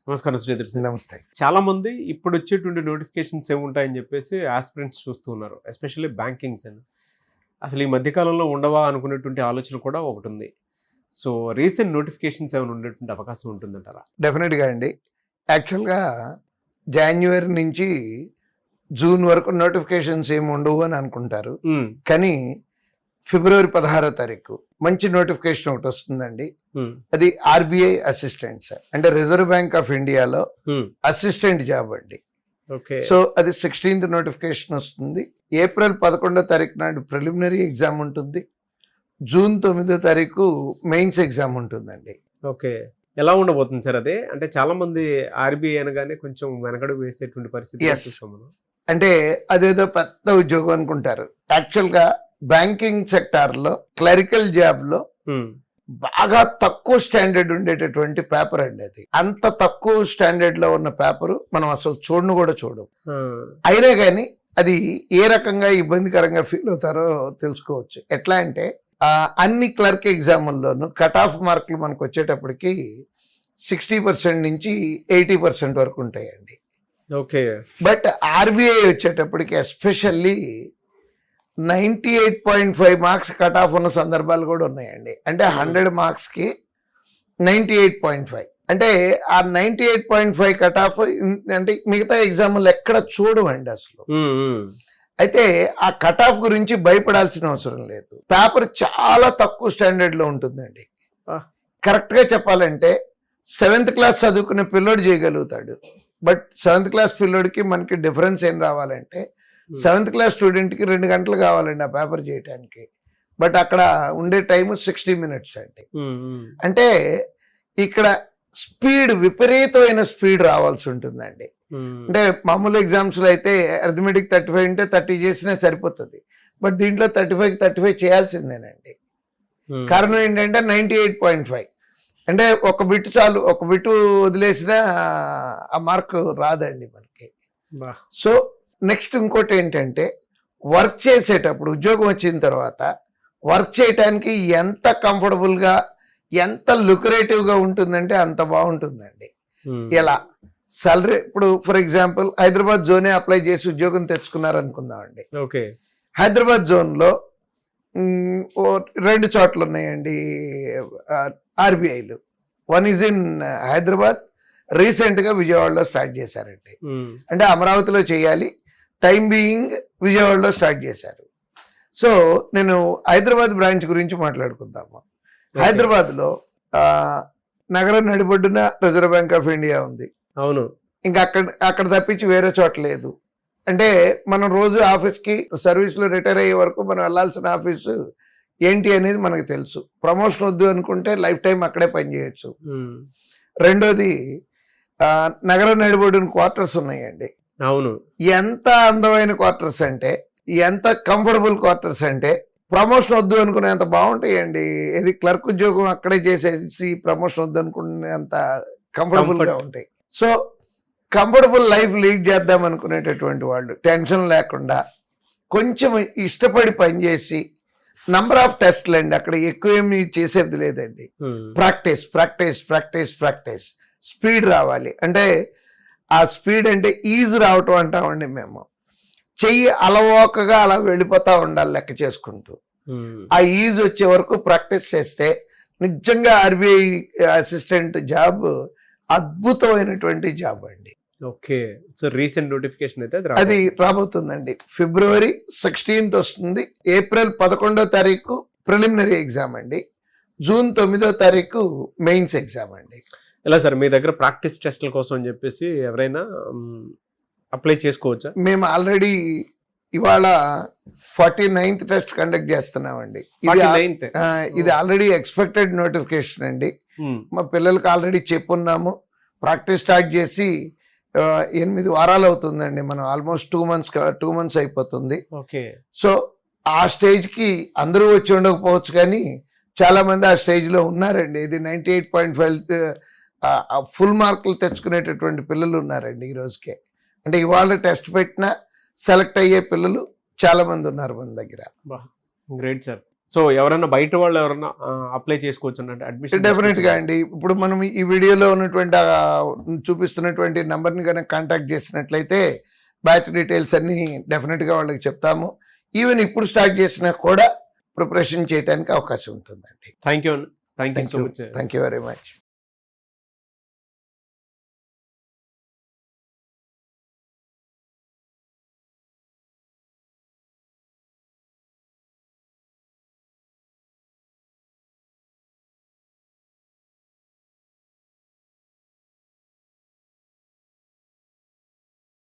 నమస్కారం శ్రీధర్ సార్. నమస్తే. చాలా మంది ఇప్పుడు వచ్చేటువంటి నోటిఫికేషన్స్ ఏముంటాయని చెప్పేసి ఆస్పిరెంట్స్ చూస్తూ ఉన్నారు, ఎస్పెషల్లీ బ్యాంకింగ్స్ అని. అసలు ఈ మధ్యకాలంలో ఉండవా అనుకునేటువంటి ఆలోచన కూడా ఒకటి ఉంది. సో రీసెంట్ నోటిఫికేషన్స్ ఏమైనా ఉండేటువంటి అవకాశం ఉంటుందంటారా? డెఫినెట్గా అండి. యాక్చువల్గా జనవరి నుంచి జూన్ వరకు నోటిఫికేషన్స్ ఏమి ఉండవు అని అనుకుంటారు, కానీ ఫిబ్రవరి 16వ తారీఖు మంచి నోటిఫికేషన్ ఒకటి వస్తుందండి. అది ఆర్బీఐ అసిస్టెంట్స్, అంటే రిజర్వ్ బ్యాంక్ ఆఫ్ ఇండియాలో అసిస్టెంట్ జాబ్ అండి. సో అది 16th నోటిఫికేషన్ వస్తుంది. ఏప్రిల్ 11వ తారీఖు నాడు ప్రిలిమినరీ ఎగ్జామ్ ఉంటుంది. జూన్ 9వ తారీఖు మెయిన్స్ ఎగ్జామ్ ఉంటుందండి. ఓకే, ఎలా ఉండబోతుంది సార్ అదే? అంటే చాలా మంది ఆర్బీఐ అనగానే కొంచెం వెనకడు వేసేటువంటి పరిస్థితి. అంటే అదేదో పెద్ద ఉద్యోగం అనుకుంటారు. యాక్చువల్గా బ్యాంకింగ్ సెక్టార్లో క్లరికల్ జాబ్లో బాగా తక్కువ స్టాండర్డ్ ఉండేటటువంటి పేపర్ అండి అది. అంత తక్కువ స్టాండర్డ్ లో ఉన్న పేపర్ మనం అసలు చూడను కూడా చూడం. అయినా కానీ అది ఏ రకంగా ఇబ్బందికరంగా ఫీల్ అవుతారో తెలుసుకోవచ్చు. ఎట్లా అంటే అన్ని క్లర్క్ ఎగ్జాముల్లోనూ కట్ ఆఫ్ మార్కులు మనకు వచ్చేటప్పటికి 60% నుంచి 80% వరకు ఉంటాయండి. ఓకే, బట్ ఆర్బీఐ వచ్చేటప్పటికి ఎస్పెషల్లీ 98.5 మార్క్స్ కట్ ఆఫ్ ఉన్న సందర్భాలు కూడా ఉన్నాయండి. అంటే 100 మార్క్స్కి 98.5, అంటే ఆ 98.5 కట్ ఆఫ్ అంటే మిగతా ఎగ్జామ్లు ఎక్కడ చూడమండి అసలు. అయితే ఆ కట్ ఆఫ్ గురించి భయపడాల్సిన అవసరం లేదు. పేపర్ చాలా తక్కువ స్టాండర్డ్ లో ఉంటుందండి. కరెక్ట్ గా చెప్పాలంటే 7th క్లాస్ చదువుకునే పిల్లోడు చేయగలుగుతాడు. బట్ 7th క్లాస్ పిల్లోడికి మనకి డిఫరెన్స్ ఏం రావాలంటే 7th క్లాస్ స్టూడెంట్కి 2 గంటలు కావాలండి ఆ పేపర్ చేయడానికి. బట్ అక్కడ ఉండే టైం 60 minutes అండి. అంటే ఇక్కడ స్పీడ్, విపరీతమైన స్పీడ్ రావాల్సి ఉంటుందండి. అంటే మామూలు ఎగ్జామ్స్లో అయితే అర్థమెటిక్ 35 ఉంటే 30 చేసినా సరిపోతుంది. బట్ దీంట్లో 35 చేయాల్సిందేనండి. కారణం ఏంటంటే 98.5, అంటే ఒక బిట్ చాలు, ఒక బిట్ వదిలేసినా ఆ మార్క్ రాదండి మనకి. సో నెక్స్ట్ ఇంకోటి ఏంటంటే వర్క్ చేసేటప్పుడు, ఉద్యోగం వచ్చిన తర్వాత వర్క్ చేయటానికి ఎంత కంఫర్టబుల్గా, ఎంత లుక్రేటివ్గా ఉంటుందంటే అంత బాగుంటుందండి. ఎలా సాలరీ, ఇప్పుడు ఫర్ ఎగ్జాంపుల్ హైదరాబాద్ జోనే అప్లై చేసి ఉద్యోగం తెచ్చుకున్నారు అనుకుందామండి. ఓకే, హైదరాబాద్ జోన్లో 2 చోట్ల ఉన్నాయండి ఆర్బీఐలు. వన్ ఈజ్ ఇన్ హైదరాబాద్, రీసెంట్గా విజయవాడలో స్టార్ట్ చేశారండి. అంటే అమరావతిలో చేయాలి, టైం బీయింగ్ విజయవాడలో స్టార్ట్ చేశారు. సో నేను హైదరాబాద్ బ్రాంచ్ గురించి మాట్లాడుకుందాము. హైదరాబాద్లో నగరం నడిబొడ్డున రిజర్వ్ బ్యాంక్ ఆఫ్ ఇండియా ఉంది. అవును, ఇంకా అక్కడ తప్పించి వేరే చోట లేదు. అంటే మనం రోజు ఆఫీస్కి సర్వీస్లో రిటైర్ అయ్యే వరకు మనం వెళ్ళాల్సిన ఆఫీసు ఏంటి అనేది మనకు తెలుసు. ప్రమోషన్ వద్దు అనుకుంటే లైఫ్ టైం అక్కడే పనిచేయచ్చు. రెండోది నగరం నడిబొడ్డున క్వార్టర్స్ ఉన్నాయండి. అవును, ఎంత అందమైన క్వార్టర్స్ అంటే, ఎంత కంఫర్టబుల్ క్వార్టర్స్ అంటే, ప్రమోషన్ వద్దు అనుకునేంత బాగుంటాయండి. ఇది క్లర్క్ ఉద్యోగం అక్కడే చేసేసి ప్రమోషన్ వద్దు అనుకునేంత కంఫర్టబుల్గా ఉంటాయి. సో కంఫర్టబుల్ లైఫ్ లీడ్ చేద్దాం అనుకునేటటువంటి వాళ్ళు టెన్షన్ లేకుండా కొంచెం ఇష్టపడి పనిచేసి, నంబర్ ఆఫ్ టెస్ట్లు అండి, అక్కడ ఎక్కువ ఏమి చేసేది లేదండి. Practice practice practice practice, speed రావాలి. అంటే ఆ స్పీడ్ అంటే ఈజీ రావటం అంటామండి మేము. చెయ్యి అలవోకగా అలా వెళ్ళిపోతా ఉండాలి లెక్క చేసుకుంటూ. ఆ ఈజీ వచ్చే వరకు ప్రాక్టీస్ చేస్తే నిజంగా ఆర్బీఐ అసిస్టెంట్ జాబ్ అద్భుతమైనటువంటి జాబ్ అండి. ఓకే, సో రీసెంట్ నోటిఫికేషన్ అయితే అది రాబోతుందండి. ఫిబ్రవరి 16th వస్తుంది. ఏప్రిల్ 11వ తారీఖు ప్రిలిమినరీ ఎగ్జామ్ అండి. జూన్ 9వ తారీఖు మెయిన్స్ ఎగ్జామ్ అండి. ఎలా సార్, మీ దగ్గర ప్రాక్టీస్ టెస్ట్ల కోసం అని చెప్పేసి ఎవరైనా అప్లై చేసుకోవచ్చా? మేము ఆల్రెడీ ఇవాళ 49th టెస్ట్ కండక్ట్ చేస్తున్నామండి. ఇది ఆల్రెడీ ఎక్స్పెక్టెడ్ నోటిఫికేషన్ అండి. మా పిల్లలకి ఆల్రెడీ చెప్పున్నాము. ప్రాక్టీస్ స్టార్ట్ చేసి 8 వారాలు అవుతుందండి. మనం ఆల్మోస్ట్ 2 months అయిపోతుంది. ఓకే, సో ఆ స్టేజ్కి అందరూ వచ్చి ఉండకపోవచ్చు, కానీ చాలా మంది ఆ స్టేజ్లో ఉన్నారండి. ఇది 98.5 ఫుల్ మార్కులు తెచ్చుకునేటటువంటి పిల్లలు ఉన్నారండి ఈ రోజుకే. అంటే ఇవాళ టెస్ట్ పెట్టినా సెలెక్ట్ అయ్యే పిల్లలు చాలా మంది ఉన్నారు మన దగ్గర. Great sir. సో ఎవరైనా బయట వాళ్ళు ఎవరైనా అప్లై చేసుకోవచ్చు అంటే అడ్మిషన్ డెఫినెట్ గా అండి. ఇప్పుడు మనం ఈ వీడియోలో ఉన్నటువంటి చూపిస్తున్నటువంటి నంబర్ని కనుక కాంటాక్ట్ చేసినట్లయితే బ్యాచ్ డీటెయిల్స్ అన్ని డెఫినెట్ గా వాళ్ళకి చెప్తాము. ఈవెన్ ఇప్పుడు స్టార్ట్ చేసినా కూడా ప్రిపరేషన్ చేయడానికి అవకాశం ఉంటుందండి. Thank you so much. Thank you very much.